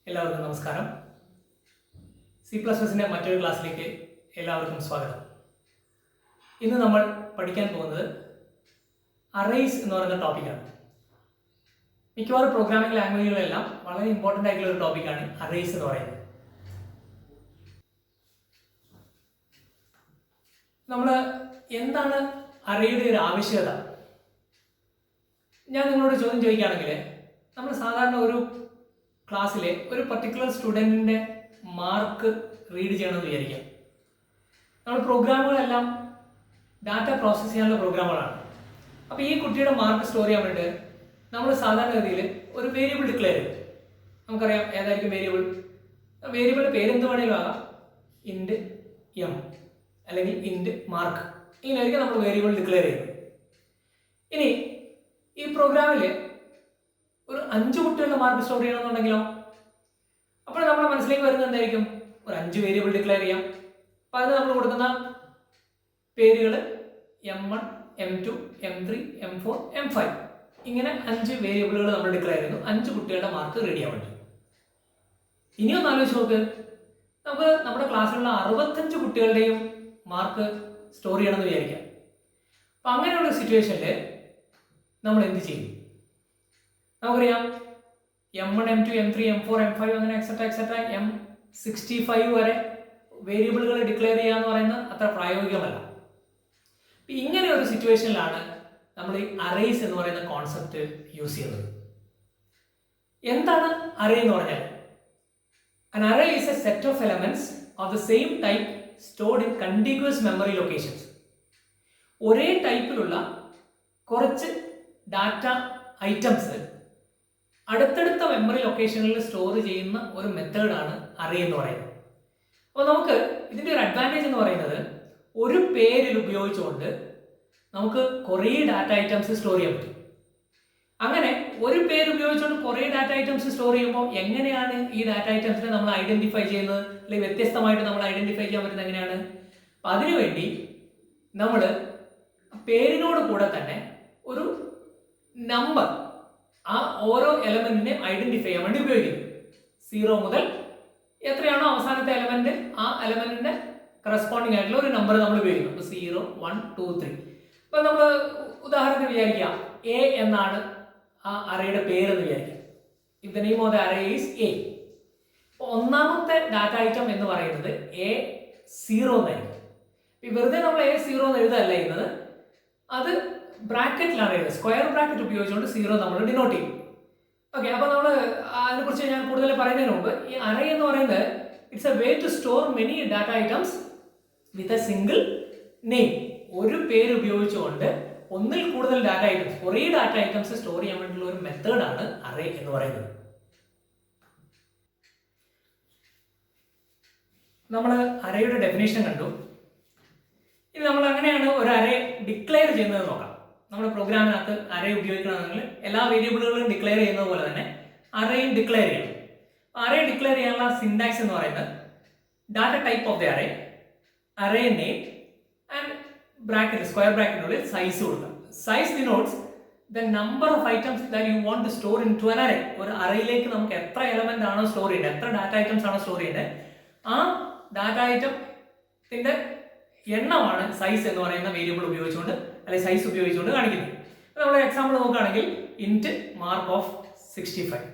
എല്ലാവർക്കും നമസ്കാരം. C++ന്റെ മറ്റൊരു ക്ലാസ്സിലേക്ക് എല്ലാവർക്കും സ്വാഗതം. ഇന്ന് നമ്മൾ പഠിക്കാൻ പോകുന്നത് അറേയ്സ് എന്ന് പറയുന്ന ടോപ്പിക്കാണ്. മിക്കവാറും പ്രോഗ്രാമിംഗ് ലാംഗ്വേജുകളെല്ലാം വളരെ ഇമ്പോർട്ടൻ്റ് ആയിട്ടുള്ള ഒരു ടോപ്പിക്കാണ് അറേയ്സ് എന്ന് പറയുന്നത്. നമ്മൾ എന്താണ് അറേയുടെ ഒരു ആവശ്യകത? ഞാൻ നിങ്ങളോട് ചോദ്യം ചോദിക്കുകയാണെങ്കിൽ, നമ്മൾ സാധാരണ ഒരു ക്ലാസ്സിലെ ഒരു പർട്ടിക്കുലർ സ്റ്റുഡൻറ്റിൻ്റെ മാർക്ക് റീഡ് ചെയ്യണമെന്ന് വിചാരിക്കാം. നമ്മൾ പ്രോഗ്രാമുകളെല്ലാം ഡാറ്റ പ്രോസസ്സ് ചെയ്യാനുള്ള പ്രോഗ്രാമുകളാണ്. അപ്പോൾ ഈ കുട്ടിയുടെ മാർക്ക് സ്റ്റോർ ചെയ്യാൻ വേണ്ടിയിട്ട് നമ്മൾ സാധാരണഗതിയിൽ ഒരു വേരിയബിൾ ഡിക്ലെയർ ചെയ്യും. നമുക്കറിയാം ഏതായിരിക്കും വേരിയബിൾ. വേരിയബിളിൻ്റെ പേരെന്ത് വേണമെങ്കിലും ആകാം. ഇൻറ്റ് എം അല്ലെങ്കിൽ ഇൻറ്റ് മാർക്ക്, ഇങ്ങനെയായിരിക്കും നമ്മൾ വേരിയബിൾ ഡിക്ലെയർ ചെയ്യുന്നത്. ഇനി ഈ പ്രോഗ്രാമിൽ ഒരു 5 കുട്ടികളുടെ മാർക്ക് സ്റ്റോർ ചെയ്യണമെന്നുണ്ടെങ്കിലോ, അപ്പോൾ നമ്മുടെ മനസ്സിലേക്ക് വരുന്നത് എന്തായിരിക്കും? ഒരു 5 വേരിയബിൾ ഡിക്ലെയർ ചെയ്യാം. അപ്പോൾ അതിന് നമ്മൾ കൊടുക്കുന്ന പേരുകൾ M1, M2, M3, M4, M5, ഇങ്ങനെ 5 വേരിയബിളുകൾ നമ്മൾ ഡിക്ലെയർ ചെയ്യുന്നു 5 കുട്ടികളുടെ മാർക്ക് റീഡ് ചെയ്യാൻ വേണ്ടി. ഇനിയൊന്ന് ആലോചിച്ച് നോക്ക്, നമുക്ക് നമ്മുടെ ക്ലാസ്സിലുള്ള 65 കുട്ടികളുടെയും മാർക്ക് സ്റ്റോർ ചെയ്യണമെന്ന് വിചാരിക്കാം. അപ്പം അങ്ങനെയുള്ള സിറ്റുവേഷനിൽ നമ്മൾ എന്ത് ചെയ്യും? നമുക്കറിയാം M1, M2, M3, M4, M5 അങ്ങനെ എക്സെട്ര M65 വരെ വേരിയബിളുകൾ ഡിക്ലെയർ ചെയ്യുക എന്ന് പറയുന്നത് അത്ര പ്രായോഗികമല്ല. ഇങ്ങനെ ഒരു സിറ്റുവേഷനിലാണ് നമ്മൾ ഈ അറേയ്സ് എന്ന് പറയുന്ന കോൺസെപ്റ്റ് യൂസ് ചെയ്യുന്നത്. എന്താണ് അറേ എന്ന് പറഞ്ഞാൽ? An array is a set of elements of the same type stored in contiguous memory locations. ഒരേ ടൈപ്പിലുള്ള കുറച്ച് ഡാറ്റ ഐറ്റംസ് അടുത്തടുത്ത മെമ്മറി ലൊക്കേഷനിൽ സ്റ്റോർ ചെയ്യുന്ന ഒരു മെത്തേഡാണ് അറേ എന്ന് പറയുന്നത്. അപ്പോൾ നമുക്ക് ഇതിൻ്റെ ഒരു അഡ്വാൻറ്റേജ് എന്ന് പറയുന്നത്, ഒരു പേരിൽ ഉപയോഗിച്ചുകൊണ്ട് നമുക്ക് കുറേ ഡാറ്റ ഐറ്റംസ് സ്റ്റോർ ചെയ്യാൻ പറ്റും. അങ്ങനെ ഒരു പേര് ഉപയോഗിച്ചുകൊണ്ട് കുറേ ഡാറ്റ ഐറ്റംസ് സ്റ്റോർ ചെയ്യുമ്പോൾ എങ്ങനെയാണ് ഈ ഡാറ്റ ഐറ്റംസിനെ നമ്മൾ ഐഡന്റിഫൈ ചെയ്യുന്നത്, അല്ലെങ്കിൽ വ്യത്യസ്തമായിട്ട് നമ്മൾ ഐഡന്റിഫൈ ചെയ്യാൻ പറ്റുന്നത് എങ്ങനെയാണ്? അപ്പം അതിനുവേണ്ടി നമ്മൾ പേരിനോട് കൂടെ തന്നെ ഒരു നമ്പർ, ആ ഓരോ എലമെന്റിനെ ഐഡന്റിഫൈ ചെയ്യാൻ വേണ്ടി ഉപയോഗിക്കുന്നു. 0 മുതൽ എത്രയാണോ അവസാനത്തെ എലമെന്റ്, ആ എലമെന്റിന്റെ കറസ്പോണ്ടിങ് ആയിട്ടുള്ള ഒരു നമ്പർ നമ്മൾ ഉപയോഗിക്കും. അപ്പോൾ 0, 1, 2, 3. ഇപ്പം നമ്മൾ ഉദാഹരണത്തിന് വിചാരിക്കാം A എന്നാണ് ആ അറേയുടെ പേരെന്ന് വിചാരിക്കാം. If the name of the array is A. അപ്പോൾ ഒന്നാമത്തെ ഡാറ്റ ഐറ്റം എന്ന് പറയുന്നത് A0 എന്നായിരിക്കും. വെറുതെ നമ്മൾ A0 എന്ന് എഴുതല്ല ചെയ്യുന്നത്, അത് ബ്രാക്കറ്റിലാണ് എഴുതുന്നത്. സ്ക്വയർ ബ്രാക്കറ്റ് ഉപയോഗിച്ചുകൊണ്ട് 0 നമ്മൾ ഡിനോട്ട് ചെയ്യും. ഓക്കെ, അപ്പോൾ നമ്മൾ അതിനെക്കുറിച്ച് ഞാൻ കൂടുതൽ പറയുന്നതിന് മുമ്പ്, ഈ അറേ എന്ന് പറയുന്നത് it's a way to store many data items with a single name. ഒരു പേര് ഉപയോഗിച്ചുകൊണ്ട് ഒന്നിൽ കൂടുതൽ ഡാറ്റ ഐറ്റംസ്, കുറേ ഡാറ്റ ഐറ്റംസ് സ്റ്റോർ ചെയ്യാൻ വേണ്ടിയുള്ള ഒരു മെത്തേഡാണ് അറേ എന്ന് പറയുന്നത്. നമ്മൾ അറേയുടെ ഡെഫിനേഷൻ കണ്ടു. ഇനി നമ്മൾ എങ്ങനെയാണ് ഒരു അറേ ഡിക്ലെയർ ചെയ്യുന്നത് നോക്കാം. നമ്മുടെ പ്രോഗ്രാമിനകത്ത് അറേ ഉപയോഗിക്കണമെങ്കിൽ എല്ലാ വേരിയബിളുകളും ഡിക്ലെയർ ചെയ്യുന്നത് പോലെ തന്നെ അറേയും ഡിക്ലെയർ ചെയ്യണം. അറേ ഡിക്ലെയർ ചെയ്യാനുള്ള സിൻടാക്സ് എന്ന് പറയുന്നത്, data type of the array, array name and bracket, square ബ്രാക്കറ്റിനുള്ളിൽ സൈസ് കൊടുക്കുക. Size denotes the number of items that you want to store into an array. ഒരു അറേയിലേക്ക് നമുക്ക് എത്ര എലമെന്റ് ആണോ സ്റ്റോർ ചെയ്യേണ്ടത്, എത്ര ഡാറ്റ ഐറ്റംസ് ആണോ സ്റ്റോർ ചെയ്യേണ്ടത്, ആ ഡാറ്റ ഐറ്റത്തിന്റെ എണ്ണമാണ് സൈസ് എന്ന് പറയുന്ന വേരിയബിൾ ഉപയോഗിച്ചുകൊണ്ട്, അല്ലെങ്കിൽ സൈസ് ഉപയോഗിച്ചുകൊണ്ട് കാണിക്കുന്നത്. നമ്മൾ എക്സാമ്പിൾ നോക്കുകയാണെങ്കിൽ, ഇൻറ്റ് മാർക്ക് ഓഫ് 65,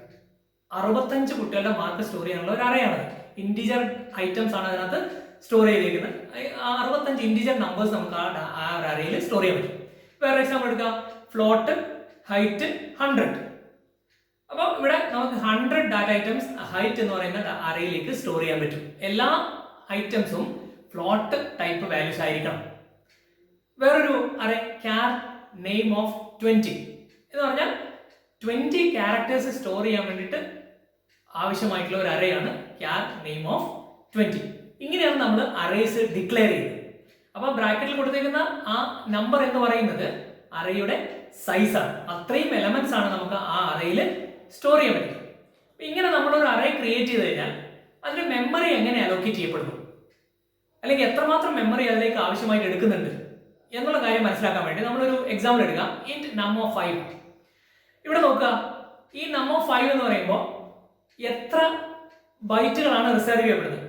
65 കുട്ടികളുടെ മാർക്ക് സ്റ്റോർ ചെയ്യാനുള്ള ഒരു അറേയാണ്. ഇൻറ്റിജർ ഐറ്റംസ് ആണ് അതിനകത്ത് സ്റ്റോർ ചെയ്തിരിക്കുന്നത്. 65 ഇൻറ്റിജർ നമ്പേഴ്സ് നമുക്ക് ആ ഒരു അറേയിൽ സ്റ്റോർ ചെയ്യാൻ പറ്റും. വേറെ എക്സാമ്പിൾ എടുക്കാം, ഫ്ലോട്ട് ഹൈറ്റ് 100. അപ്പോൾ ഇവിടെ നമുക്ക് 100 ഡാറ്റ ഐറ്റംസ് ഹൈറ്റ് എന്ന് പറയുന്ന അറേയിലേക്ക് സ്റ്റോർ ചെയ്യാൻ പറ്റും. എല്ലാ ഐറ്റംസും ഫ്ലോട്ട് ടൈപ്പ് വാല്യൂസ് ആയിരിക്കണം. വേറൊരു അറേ, ക്യാർ നെയിം ഓഫ് 20 എന്ന് പറഞ്ഞാൽ 20 ക്യാരക്ടേഴ്സ് സ്റ്റോർ ചെയ്യാൻ വേണ്ടിയിട്ട് ആവശ്യമായിട്ടുള്ള ഒരു അറേയാണ് ക്യാർ നെയിം ഓഫ് 20. ഇങ്ങനെയാണ് നമ്മൾ അറേസ് ഡിക്ലെയർ ചെയ്യുന്നത്. അപ്പോൾ ബ്രാക്കറ്റിൽ കൊടുത്തിരിക്കുന്ന ആ നമ്പർ എന്ന് പറയുന്നത് അറേയുടെ സൈസാണ്. അത്രയും എലമെന്റ്സ് ആണ് നമുക്ക് ആ അറേയിൽ സ്റ്റോർ ചെയ്യാൻ പറ്റും. ഇങ്ങനെ നമ്മളൊരു അറേ ക്രിയേറ്റ് ചെയ്ത് കഴിഞ്ഞാൽ അതിന്റെ മെമ്മറി എങ്ങനെ അലോക്കേറ്റ് ചെയ്യപ്പെടുന്നു, അല്ലെങ്കിൽ എത്രമാത്രം മെമ്മറി അതിലേക്ക് ആവശ്യമായിട്ട് എടുക്കുന്നുണ്ട് എന്നുള്ള കാര്യം മനസ്സിലാക്കാൻ വേണ്ടി നമ്മളൊരു എക്സാമ്പിൾ എടുക്കാം. ഇൻറ്റ് നം ഓഫ് 5. ഇവിടെ നോക്കുക, ഈ നം ഓഫ് 5 എന്ന് പറയുമ്പോൾ എത്ര ബൈറ്റുകളാണ് റിസർവ് ചെയ്യപ്പെടുന്നത്.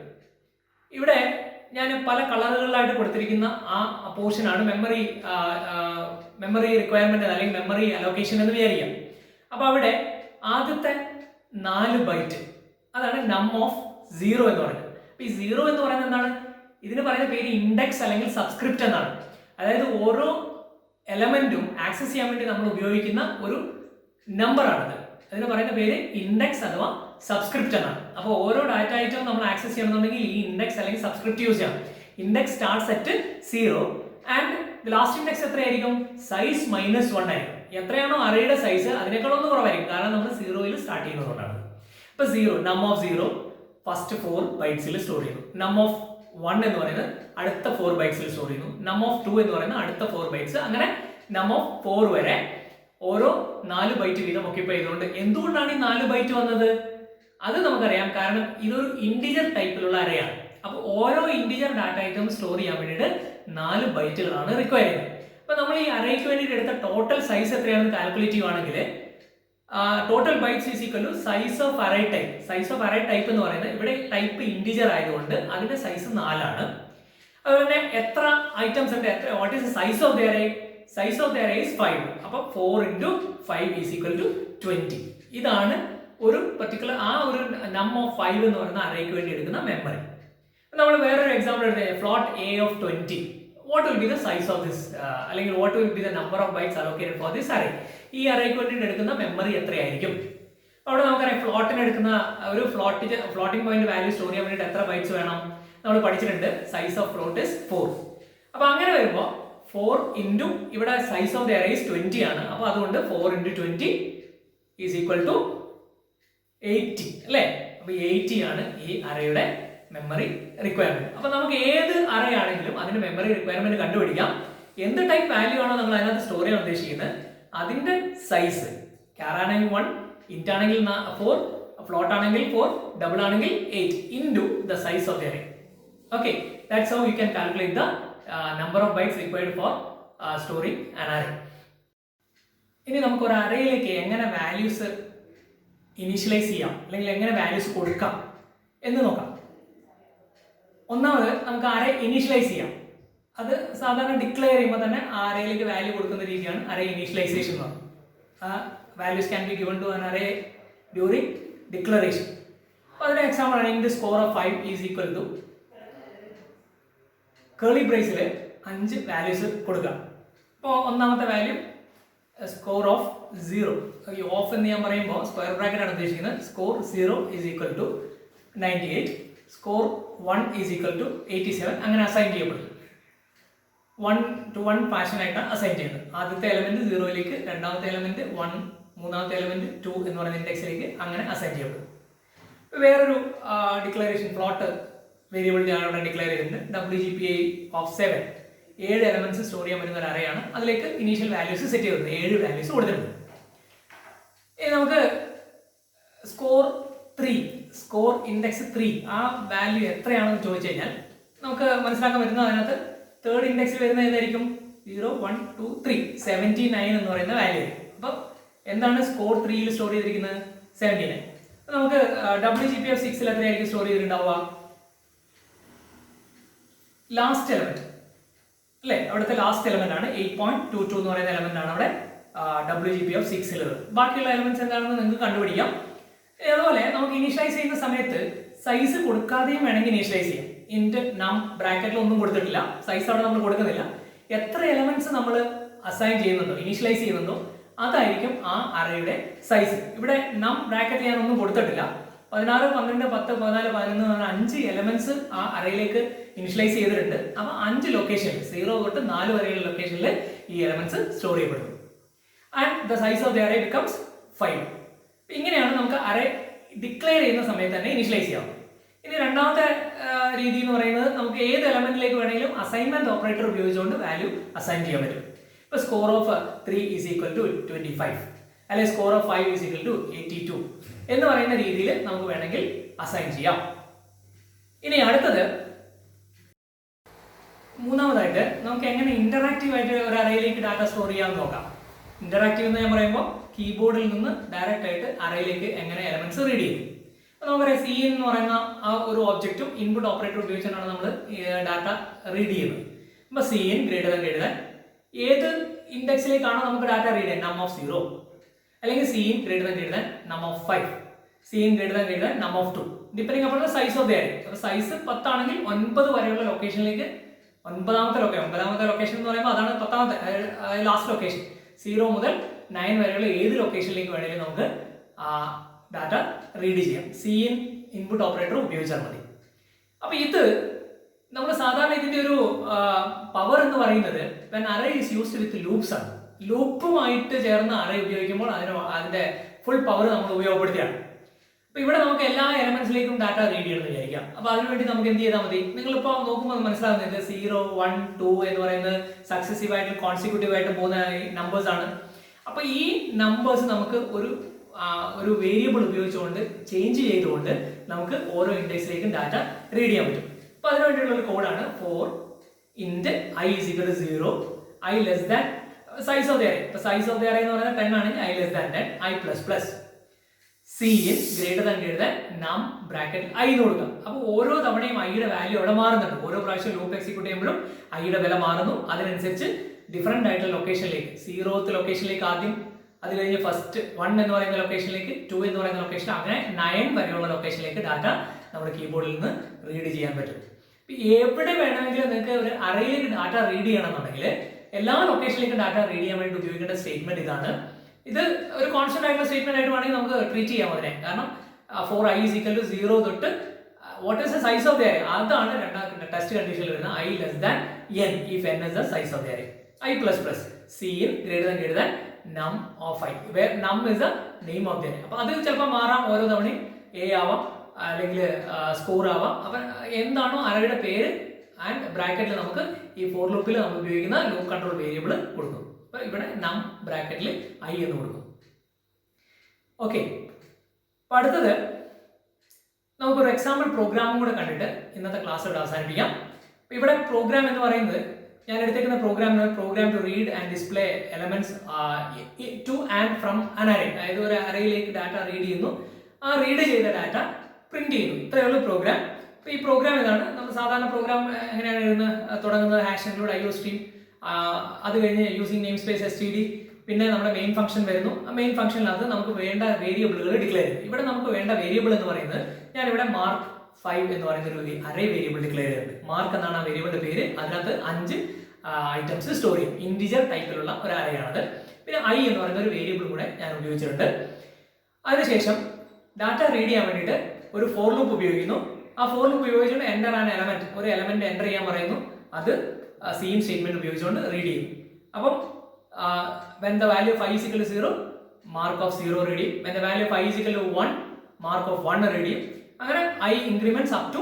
ഇവിടെ ഞാൻ പല കളറുകളിലായിട്ട് കൊടുത്തിരിക്കുന്ന ആ പോർഷനാണ് മെമ്മറി റിക്വയർമെന്റ് അല്ലെങ്കിൽ മെമ്മറി അലോക്കേഷൻ എന്ന് വിചാരിക്കാം. അപ്പോൾ അവിടെ ആദ്യത്തെ 4 ബൈറ്റ് അതാണ് നം ഓഫ് 0 എന്ന് പറയുന്നത്. അപ്പോൾ ഈ 0 എന്ന് പറയുന്നത് എന്താണ്? ഇതിന് പറയുന്ന പേര് ഇൻഡെക്സ് അല്ലെങ്കിൽ സബ്സ്ക്രിപ്റ്റ് എന്നാണ്. അതായത് ഓരോ എലമെന്റും ആക്സസ് ചെയ്യാൻ വേണ്ടി നമ്മൾ ഉപയോഗിക്കുന്ന ഒരു നമ്പർ ആണിത്. അതിന് പറയുന്ന പേര് ഇൻഡെക്സ് അഥവാ സബ്സ്ക്രിപ്റ്റ് എന്നാണ്. അപ്പോൾ ഓരോ ഡാറ്റ ഐറ്റവും നമ്മൾ ആക്സസ് ചെയ്യണമെന്നുണ്ടെങ്കിൽ ഈ ഇൻഡെക്സ് അല്ലെങ്കിൽ സബ്സ്ക്രിപ്റ്റ് യൂസ് ചെയ്യാം. Index starts at 0 and last index എത്രയായിരിക്കും? സൈസ് -1 ആയിരിക്കും. എത്രയാണോ അറേയുടെ സൈസ് അതിനേക്കാൾ ഒന്ന് കുറവായിരിക്കും, കാരണം നമ്മൾ 0യിൽ സ്റ്റാർട്ട് ചെയ്യുന്നതുകൊണ്ടാണ്. ഇപ്പോൾ 0 നം ഓഫ് 0 ഫസ്റ്റ് 4 ബൈറ്റ്സിൽ സ്റ്റോർ ചെയ്യുന്നു. നം ഓഫ് 1 എന്ന് പറയുന്നത് അടുത്ത 4 ബൈറ്റ്സിൽ സ്റ്റോർ ചെയ്യുന്നു. നം ഓഫ് 2 എന്ന് പറയുന്നത് അടുത്ത 4 ബൈറ്റ്സ്, അങ്ങനെ നം ഓഫ് 4 വരെ ഓരോ 4 ബൈറ്റ് വീതം ഒക്യുപ്പൈ ചെയ്തുകൊണ്ട്. എന്തുകൊണ്ടാണ് ഈ 4 ബൈറ്റ് വന്നത്? അത് നമുക്കറിയാം, കാരണം ഇതൊരു ഇന്റിജർ ടൈപ്പിലുള്ള അറേയാണ്. അപ്പോൾ ഓരോ ഇന്റിജർ ഡാറ്റ ഐറ്റം സ്റ്റോർ ചെയ്യാൻ വേണ്ടിയിട്ട് 4 ബൈറ്റുകളാണ് റിക്വയർ ചെയ്യുന്നത്. അപ്പോൾ നമ്മൾ ഈ അറേക്ക് വേണ്ടിയിട്ട് എടുത്ത ടോട്ടൽ സൈസ് എത്രയാണെന്ന് കാൽക്കുലേറ്റ് ചെയ്യുവാണെങ്കിൽ total bytes is equal to size of array type. Size of array type എന്ന് പറയുന്നത് ഇവിടെ ടൈപ്പ് ഇന്റിജർ ആയതുകൊണ്ട് അതിന്റെ സൈസ് 4 ആണ്. അതുപോലെ തന്നെ എത്ര ഐറ്റംസ് ഉണ്ട്, what is size of the array? Size of the array is 5. അപ്പോൾ 4 × 5 ഈസ് ഈക്വൽ ടു 20. ഇതാണ് ഒരു പർട്ടിക്കുലർ ആ ഒരു നം ഓഫ് 5 എന്ന് പറയുന്ന അറേക്ക് വേണ്ടി എടുക്കുന്ന മെമ്മറി. നമ്മൾ വേറൊരു എക്സാമ്പിൾ എടുത്തത് float a of 20. What will be the size of this അല്ലെങ്കിൽ what will be the number of bytes allocated for this array? ഈ അറേക്ക് വേണ്ടിയിട്ട് എടുക്കുന്ന മെമ്മറി എത്രയായിരിക്കും? അവിടെ നമുക്കറിയാം ഫ്ലോട്ടിന് എടുക്കുന്ന ഒരു ഫ്ലോട്ടിംഗ് പോയിന്റ് വാല്യൂ സ്റ്റോർ ചെയ്യാൻ വേണ്ടിയിട്ട് എത്ര ബൈറ്റ്സ് വേണം നമ്മൾ പഠിച്ചിട്ടുണ്ട്. Size of float is 4. അപ്പോൾ അങ്ങനെ വരുമ്പോൾ 4 ഇൻറ്റു ഇവിടെ size of the array is 20 ആണ്. അപ്പോൾ അതുകൊണ്ട് 4 × 20 ഈസ് ഈക്വൽ ടു 80 അല്ലേ? അപ്പോൾ 80 ആണ് ഈ അറേയുടെ മെമ്മറി റിക്വയർമെന്റ്. അപ്പോൾ നമുക്ക് ഏത് അറേ ആണെങ്കിലും അതിന്റെ മെമ്മറി റിക്വയർമെന്റ് കണ്ടുപിടിക്കാം. എന്ത് ടൈപ്പ് വാല്യൂ ആണോ നമ്മൾ അതിനകത്ത് സ്റ്റോർ ചെയ്യാൻ ഉദ്ദേശിക്കുന്നത് അതിന്റെ സൈസ്. ക്യാർ ആണെങ്കിൽ 1, ഇന്റ് ആണെങ്കിൽ 4, ഫ്ലോട്ട് ആണെങ്കിൽ 4, ഡബിൾ ആണെങ്കിൽ 8 into the size of the array. Okay, that's how you can calculate the number of bytes required for storing an array. ഇനി നമുക്ക് ഒരു അറേയിലേക്ക് എങ്ങനെ വാല്യൂസ് ഇനീഷ്യലൈസ് ചെയ്യാം അല്ലെങ്കിൽ എങ്ങനെ വാല്യൂസ് കൊടുക്കാം എന്ന് നോക്കാം. ഒന്നാമത് നമുക്ക് അറേ ഇനീഷ്യലൈസ് ചെയ്യാം. അത് സാധാരണ ഡിക്ലെയർ ചെയ്യുമ്പോൾ തന്നെ ആ അറേയിലേക്ക് വാല്യൂ കൊടുക്കുന്ന രീതിയാണ് അറേ ഇനീഷ്യലൈസേഷൻ എന്ന് പറയുന്നത്. Values can be given to an array during declaration. അപ്പോൾ അതിന് എക്സാമ്പിൾ ആണ് int score of 5 is equal to curly ബ്രേസിൽ 5 വാല്യൂസ് കൊടുക്കാം. അപ്പോൾ ഒന്നാമത്തെ വാല്യൂ സ്കോർ ഓഫ് 0. ഈ ഓഫ് എന്ന് ഞാൻ പറയുമ്പോൾ സ്ക്വയർ ബ്രാക്കറ്റ് ആണ് ഉദ്ദേശിക്കുന്നത്. Score 0 is equal to 98, score 1 is equal to 87. അങ്ങനെ അസൈൻ ചെയ്യപ്പെടും. 1 to 1 ഫാഷനായിട്ടാണ് അസൈൻ ചെയ്യുന്നത്. ആദ്യത്തെ എലമെന്റ് 0യിലേക്ക്, രണ്ടാമത്തെ എലമെന്റ് 1, മൂന്നാമത്തെ എലമെന്റ് 2 എന്ന് പറയുന്ന ഇൻഡെക്സിലേക്ക് അങ്ങനെ അസൈൻ ചെയ്യപ്പെടും. വേറൊരു ഡിക്ലറേഷൻ ഫ്ലോട്ട് വേരിയബിൾ ഞാൻ ഇവിടെ ഡിക്ലെയർ ചെയ്തിട്ടുണ്ട്. WGPI ഓഫ് 7, 7 എലമെന്റ്സ് സ്റ്റോർ ചെയ്യാൻ പറ്റുന്ന ഒരു അറേയാണ്. അതിലേക്ക് ഇനീഷ്യൽ വാല്യൂസ് സെറ്റ് ചെയ്തിട്ടുണ്ട്. 7 വാല്യൂസ് കൊടുത്തിട്ടുണ്ട്. ഇനി നമുക്ക് സ്കോർ 3, സ്കോർ ഇൻഡെക്സ് 3 ആ വാല്യൂ എത്രയാണെന്ന് ചോദിച്ചു കഴിഞ്ഞാൽ നമുക്ക് മനസ്സിലാക്കാൻ പറ്റുന്നത് അതിനകത്ത് തേർഡ് ഇൻഡെക്സിൽ വരുന്ന ഏതായിരിക്കും? 0, 1, 2, 3, 79 എന്ന് പറയുന്ന വാല്യൂ ആയിരിക്കും. അപ്പം എന്താണ് സ്കോർ 3യിൽ സ്റ്റോർ ചെയ്തിരിക്കുന്നത്? 79. നമുക്ക് WGPI ഓഫ് 6ൽ എത്രയായിരിക്കും സ്റ്റോർ ചെയ്തിട്ടുണ്ടാവുക? ലാസ്റ്റ് എലമെന്റ് അല്ലേ? അവിടുത്തെ ലാസ്റ്റ് എലമെന്റ് ആണ് 8.22 എന്ന് പറയുന്ന എലമെന്റ് ആണ് അവിടെ WGPI ഓഫ് 6ൽ. ബാക്കിയുള്ള എലമെന്റ്സ് എന്താണെന്ന് നിങ്ങൾക്ക് കണ്ടുപിടിക്കാം. അതുപോലെ നമുക്ക് ഇനീഷ്യലൈസ് ചെയ്യുന്ന സമയത്ത് സൈസ് കൊടുക്കാതെയും വേണമെങ്കിൽ ഇനീഷ്യലൈസ് ചെയ്യാം. ഇൻറ്റ് നം ബ്രാക്കറ്റിൽ ഒന്നും കൊടുത്തിട്ടില്ല, സൈസ് അവിടെ നമ്മൾ കൊടുക്കുന്നില്ല. എത്ര എലമെന്റ്സ് നമ്മൾ അസൈൻ ചെയ്യുന്നുണ്ടോ, ഇനീഷ്യലൈസ് ചെയ്യുന്നുണ്ടോ, അതായിരിക്കും ആ അറേയുടെ സൈസ്. ഇവിടെ നം ബ്രാക്കറ്റിൽ ഞാൻ ഒന്നും കൊടുത്തിട്ടില്ല. 16, 12, 10, 14, 11 5 എലമെന്റ്സ് ആ അറേയിലേക്ക് ഇനിഷ്യലൈസ് ചെയ്തിട്ടുണ്ട്. അപ്പോൾ 5 ലൊക്കേഷനിൽ 0 തൊട്ട് 4 വരെയുള്ള ലൊക്കേഷനിൽ ഈ എലമെന്റ്സ് സ്റ്റോർ ചെയ്യപ്പെടും. And the size of the array becomes 5. ഇങ്ങനെയാണ് നമുക്ക് അറേ ഡിക്ലെയർ ചെയ്യുന്ന സമയത്ത് തന്നെ ഇനിഷ്യലൈസ് ചെയ്യാം. ഇനി രണ്ടാമത്തെ രീതി എന്ന് പറയുന്നത് നമുക്ക് ഏത് എലമെന്റിലേക്ക് വേണമെങ്കിലും അസൈൻമെന്റ് ഓപ്പറേറ്റർ ഉപയോഗിച്ചുകൊണ്ട് വാല്യൂ അസൈൻ ചെയ്യാൻ പറ്റും. ഇപ്പോൾ score of 3 is equal to 25 അല്ലെങ്കിൽ score of 5 is equal to 82 എന്ന് പറയുന്ന രീതിയിൽ നമുക്ക് വേണമെങ്കിൽ അസൈൻ ചെയ്യാം. ഇനി അടുത്തത് മൂന്നാമതായിട്ട് നമുക്ക് എങ്ങനെ ഇന്ററാക്റ്റീവ് ആയിട്ട് ഒരു അറേയിലേക്ക് ഡാറ്റ സ്റ്റോർ ചെയ്യാമെന്ന് നോക്കാം. ഇന്ററാക്റ്റീവ് എന്ന് ഞാൻ പറയുമ്പോൾ കീബോർഡിൽ നിന്ന് ഡയറക്റ്റ് ആയിട്ട് അറേയിലേക്ക് എങ്ങനെ എലമെന്റ്സ് റീഡ് ചെയ്യും. നമുക്കറിയാം സി എന്ന് പറയുന്ന ആ ഒരു ഒബ്ജക്റ്റും ഇൻപുട്ട് ഓപ്പറേറ്റർ ഉപയോഗിച്ചാണ് നമ്മൾ ഡാറ്റ റീഡ് ചെയ്യുന്നത്. അപ്പോൾ സി ഇൻ ഗ്രേറ്റർ ദാൻ ഏത് ഇൻഡെക്സിലേക്കാണോ നമുക്ക് ഡാറ്റ റീഡ് ചെയ്യാൻ, നം ഓഫ് 0 അല്ലെങ്കിൽ സി ഇൻ ഗ്രേറ്റർ ദാൻ നം of 5, C in greater than നം ഓഫ് 2 ഡിപ്പെൻഡിങ് അപ്പോൾ സൈസ് ഓഫ് ദ അറേ. അപ്പോൾ സൈസ് 10 ആണെങ്കിൽ 9 വരെയുള്ള ലൊക്കേഷനിലേക്ക്, ഒൻപതാമത്തെ ലൊക്കേഷൻ എന്ന് പറയുമ്പോൾ അതാണ് 10ാമത്തെ ലാസ്റ്റ് ലൊക്കേഷൻ, 0 മുതൽ 9 വരെയുള്ള ഏത് ലൊക്കേഷനിലേക്ക് വേണമെങ്കിലും നമുക്ക് ഡാറ്റ റീഡ് ചെയ്യാം. സി ഇൻ ഇൻപുട്ട് ഓപ്പറേറ്റർ ഉപയോഗിച്ചാൽ മതി. അപ്പോൾ ഇത് നമ്മൾ സാധാരണ ഇതിന്റെ ഒരു പവർ എന്ന് പറയുന്നത് when array is used with loops ആണ്. ലൂപ്പുമായിട്ട് ചേർന്ന അറേ ഉപയോഗിക്കുമ്പോൾ അതിന്റെ ഫുൾ പവർ നമ്മൾ ഉപയോഗപ്പെടുത്തിയാണ്. അപ്പോൾ ഇവിടെ നമുക്ക് എല്ലാ എലമെന്റ്സിലേക്കും ഡാറ്റ റീഡ് ചെയ്യണമെന്ന് വിചാരിക്കാം. അപ്പോൾ അതിനുവേണ്ടി നമുക്ക് എന്ത് ചെയ്താൽ മതി, നിങ്ങളിപ്പോൾ നോക്കുമ്പോൾ മനസ്സിലാകുന്നത് 0, 1, 2 എന്ന് പറയുന്നത് സക്സസീവ് ആയിട്ട് കോൺസിക്യൂട്ടീവ് ആയിട്ട് പോകുന്ന നമ്പേഴ്സ് ആണ്. അപ്പോൾ ഈ നമ്പേഴ്സ് നമുക്ക് ഒരു വേരിയബിൾ ഉപയോഗിച്ചുകൊണ്ട് ചേഞ്ച് ചെയ്തുകൊണ്ട് നമുക്ക് ഓരോ ഇൻഡെക്സിലേക്കും ഡാറ്റ റീഡ് ചെയ്യാൻ പറ്റും. അപ്പോൾ അതിനുവേണ്ടിയുള്ള ഒരു കോഡാണ് for int i is equal to 0, i less than size of the array. ഇപ്പോൾ സൈസ് ഓഫ് ദി അറേ എന്ന് പറയുന്നത് 10 ആണെങ്കിൽ i less than 10, i plus plus c is greater than num bracket i എന്ന് കൊടുക്കാം. അപ്പോൾ ഓരോ തവണയും ഐയുടെ വാല്യൂ അവിടെ മാറുന്നുണ്ട്. ഓരോ പ്രാവശ്യം ലൂപ്പ് എക്സിക്യൂട്ട് ചെയ്യുമ്പോഴും ഐയുടെ വില മാറുന്നു. അതിനനുസരിച്ച് ഡിഫറെന്റ് ആയിട്ടുള്ള ലൊക്കേഷനിലേക്ക്, 0th ലൊക്കേഷനിലേക്ക് ആദ്യം, അത് കഴിഞ്ഞ് ഫസ്റ്റ് 1 എന്ന് പറയുന്ന ലൊക്കേഷനിലേക്ക്, 2 എന്ന് പറയുന്ന ലൊക്കേഷൻ, അങ്ങനെ 9 വരെയുള്ള ലൊക്കേഷനിലേക്ക് ഡാറ്റ നമ്മുടെ കീബോർഡിൽ നിന്ന് റീഡ് ചെയ്യാൻ പറ്റും. എവിടെ വേണമെങ്കിലും നിങ്ങൾക്ക് ഒരു അറേയിലേക്ക് ഡാറ്റ റീഡ് ചെയ്യണമെന്നുണ്ടെങ്കിൽ എല്ലാ ലൊക്കേഷനിലേക്കും ഡാറ്റ റീഡ് ചെയ്യാൻ വേണ്ടി ഉപയോഗിക്കേണ്ട സ്റ്റേറ്റ്മെന്റ് ഇതാണ്. ഇത് ഒരു കോൺസ്റ്റന്റ് ആയിട്ടുള്ള സ്റ്റേറ്റ്മെന്റ് ആയിട്ട് വേണമെങ്കിൽ നമുക്ക് ട്രീറ്റ് ചെയ്യാം അതിനെ. കാരണം for i is equal to 0 തൊട്ട് what is the size of the array, അതാണ് രണ്ടാമത്തെ ടെസ്റ്റ് കണ്ടീഷനിൽ വരുന്ന i less than n if n is the size of the array. i plus plus c in greater than num of i where num is the name of the array. അപ്പോൾ അത് ചിലപ്പോൾ മാറാം, ഓരോ തവണയും a ആവാം അല്ലെങ്കിൽ score ആവാം. അപ്പം എന്താണോ അറേയുടെ പേര് ആൻഡ് ബ്രാക്കറ്റിൽ നമുക്ക് ഈ ഫോർ ലൂപ്പിൽ നമ്മൾ ഉപയോഗിക്കുന്ന ലൂപ്പ് കൺട്രോൾ വേരിയബിൾ കൊടുക്കും. അപ്പോൾ ഇവിടെ നം ബ്രാക്കറ്റിൽ i എന്ന് കൊടുക്കും. ഓക്കെ, അപ്പോൾ അടുത്തത് നമുക്കൊരു എക്സാമ്പിൾ പ്രോഗ്രാമും കൂടെ കണ്ടിട്ട് ഇന്നത്തെ ക്ലാസ് ഇവിടെ അവസാനിപ്പിക്കാം. അപ്പോൾ ഇവിടെ പ്രോഗ്രാം എന്ന് പറയുന്നത് ഞാൻ എടുത്തേക്കുന്ന program to read and display elements to and from an array. അതായത് ഒരു അറേയിലേക്ക് ഡാറ്റ റീഡ് ചെയ്യുന്നു, ആ റീഡ് ചെയ്ത ഡാറ്റ പ്രിന്റ് ചെയ്യുന്നു. ഇത്രയുള്ള പ്രോഗ്രാം. അപ്പോൾ ഈ പ്രോഗ്രാം ഏതാണ്? നമ്മൾ സാധാരണ പ്രോഗ്രാം എങ്ങനെയാണ് തുടങ്ങുന്നത്? ഹാഷ് ഇൻക്ലൂഡ് IO സ്ട്രീം, അത് കഴിഞ്ഞ് യൂസിങ് നെയിം സ്പേസ് STD, പിന്നെ നമ്മുടെ മെയിൻ ഫംഗ്ഷൻ വരുന്നു. ആ മെയിൻ ഫംഗ്ഷനിനകത്ത് നമുക്ക് വേണ്ട വേരിയബിളുകൾ ഡിക്ലെയർ ചെയ്യും. ഇവിടെ നമുക്ക് വേണ്ട വേരിയബിൾ എന്ന് പറയുന്നത് ഞാനിവിടെ മാർക്ക് 5 എന്ന് പറയുന്ന ഒരു അറേ വേരിയബിൾ ഡിക്ലെയർ ചെയ്തിട്ടുണ്ട്. മാർക്ക് എന്നാണ് ആ വേരിയബിളിന്റെ പേര്. അതിനകത്ത് 5 ഐറ്റംസ് സ്റ്റോർ ചെയ്യും. ഇൻറ്റിജർ ടൈപ്പിലുള്ള ഒരു അറേയാണത്. പിന്നെ i എന്ന് പറയുന്ന ഒരു വേരിയബിൾ കൂടെ ഞാൻ ഉപയോഗിച്ചിട്ടുണ്ട്. അതിനുശേഷം ഡാറ്റ റീഡ് ചെയ്യാൻ വേണ്ടിയിട്ട് ഒരു ഫോർ ലൂപ്പ് ഉപയോഗിക്കുന്നു. ആ ഫോർ ലൂപ്പ് ഉപയോഗിച്ചുകൊണ്ട് എൻ്റർ ആൻ എലമെന്റ്, ഒരു എലമെന്റ് എൻ്റർ ചെയ്യാൻ പറയുന്നു. അത് സെയിം സ്റ്റേറ്റ്മെന്റ് ഉപയോഗിച്ചുകൊണ്ട് റീഡ് ചെയ്യും. അപ്പം when the value of i is equal to 0, mark of 0 read ചെയ്യും. when the value of i is equal to 1, mark of 1 read ചെയ്യും. അങ്ങനെ i increments up to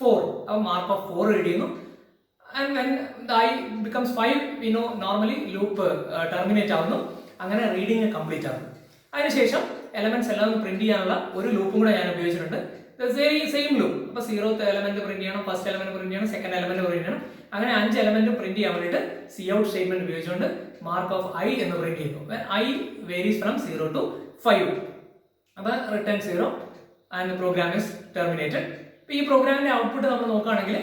4, അപ്പോൾ mark of 4 read ചെയ്യുന്നു. and when the i becomes 5, we know normally loop terminate ആവുന്നു. അങ്ങനെ reading complete ആവുന്നു. അതിനുശേഷം elements എല്ലാം print ചെയ്യാനുള്ള ഒരു ലൂപ്പും കൂടെ ഞാൻ ഉപയോഗിച്ചിട്ടുണ്ട്. Same loop. അപ്പോൾ 0th എലമെന്റ് പ്രിന്റ് ചെയ്യണം, ഫസ്റ്റ് എലമെന്റ് പ്രിന്റ് ചെയ്യണം, സെക്കൻഡ് എലമെന്റ് പ്രിന്റ് ചെയ്യണം. അങ്ങനെ 5 എലമെന്റ് പ്രിന്റ് ചെയ്യാൻ വേണ്ടിയിട്ട് cout സ്റ്റേറ്റ്മെന്റ് ഉപയോഗിച്ചുകൊണ്ട് മാർക്ക് ഓഫ് i എന്ന് പ്രിന്റ് ചെയ്യുന്നു. i varies from 0 to 5. അപ്പോൾ return 0 and program is terminated. ഇപ്പോൾ ഈ പ്രോഗ്രാമിന്റെ ഔട്ട്പുട്ട് നമ്മൾ നോക്കുകയാണെങ്കിൽ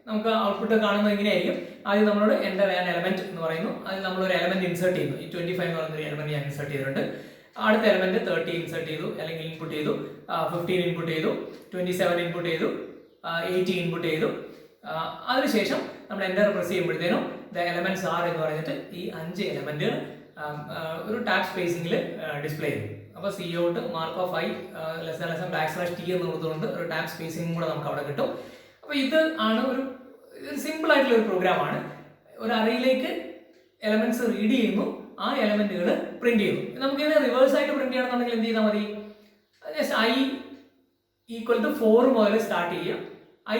നമുക്ക് ഔട്ട്പുട്ട് കാണുന്നത് ഇങ്ങനെയായിരിക്കും. ആദ്യം നമ്മളോട് എൻ്റർ ചെയ്യാൻ എലമെന്റ് എന്ന് പറയുന്നു. അതിൽ നമ്മളൊരു എലമെന്റ് ഇൻസേർട്ട് ചെയ്യുന്നു. ഈ 25 എന്ന് പറയുന്ന ഒരു എലമെന്റ് ഞാൻ ഇൻസേർട്ട് ചെയ്തിട്ടുണ്ട്. അടുത്ത എലമെന്റ് 30 ഇൻസേർട്ട് ചെയ്തു, അല്ലെങ്കിൽ ഇൻപുട്ട് ചെയ്തു, 15 ഇൻപുട്ട് ചെയ്തു, 27 ഇൻപുട്ട് ചെയ്തു, 80 ഇൻപുട്ട് ചെയ്തു. അതിനുശേഷം നമ്മൾ എൻ്റർ പ്രസ് ചെയ്യുമ്പോഴത്തേനും ദ എലമെന്റ്സ് ആർ എന്ന് പറഞ്ഞിട്ട് ഈ 5 എലമെന്റ് ഒരു ടാബ് സ്പേസിംഗിൽ ഡിസ്പ്ലേ ചെയ്തു. അപ്പോൾ cout mark of i /t എന്ന് കൊടുത്തുകൊണ്ട് ഒരു ടാബ് സ്പേസിംഗ് കൂടെ നമുക്ക് അവിടെ കിട്ടും. അപ്പോൾ ഇത് ആണ് ഒരു സിമ്പിൾ ആയിട്ടുള്ള ഒരു പ്രോഗ്രാമാണ്. ഒരു അറേയിലേക്ക് എലമെന്റ്സ് റീഡ് ചെയ്യുന്നു, ആ എലമെന്റുകൾ പ്രിന്റ് ചെയ്യുന്നു. നമുക്ക് ഇത് റിവേഴ്സ് ആയിട്ട് പ്രിന്റ് ചെയ്യണമെന്നുണ്ടെങ്കിൽ എന്ത് ചെയ്താൽ മതി? ജസ്റ്റ് i ഈക്വൽ ടു 4 മുതൽ സ്റ്റാർട്ട് ചെയ്യുക. i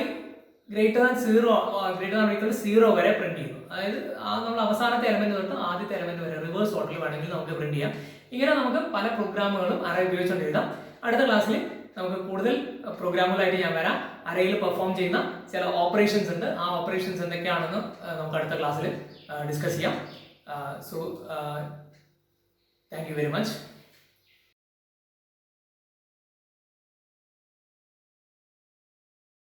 ഗ്രേറ്റർ ദാൻ 0 വരെ പ്രിന്റ് ചെയ്യുന്നു. അതായത് നമ്മൾ അവസാനത്തെ എലമെന്റ് തൊട്ട് ആദ്യത്തെ എലമെന്റ് വരെ റിവേഴ്സ് ഓർഡറിൽ വേണമെങ്കിൽ നമുക്ക് പ്രിന്റ് ചെയ്യാം. ഇങ്ങനെ നമുക്ക് പല പ്രോഗ്രാമുകളും അറേ ഉപയോഗിച്ചുകൊണ്ട് എഴുതാം. അടുത്ത ക്ലാസ്സിൽ നമുക്ക് കൂടുതൽ പ്രോഗ്രാമുകളായിട്ട് ഞാൻ വരാം. അറേയിൽ പെർഫോം ചെയ്യുന്ന ചില ഓപ്പറേഷൻസ് ഉണ്ട്. ആ ഓപ്പറേഷൻസ് എന്തൊക്കെയാണെന്ന് നമുക്ക് അടുത്ത ക്ലാസ്സിൽ ഡിസ്കസ് ചെയ്യാം. So thank you very much.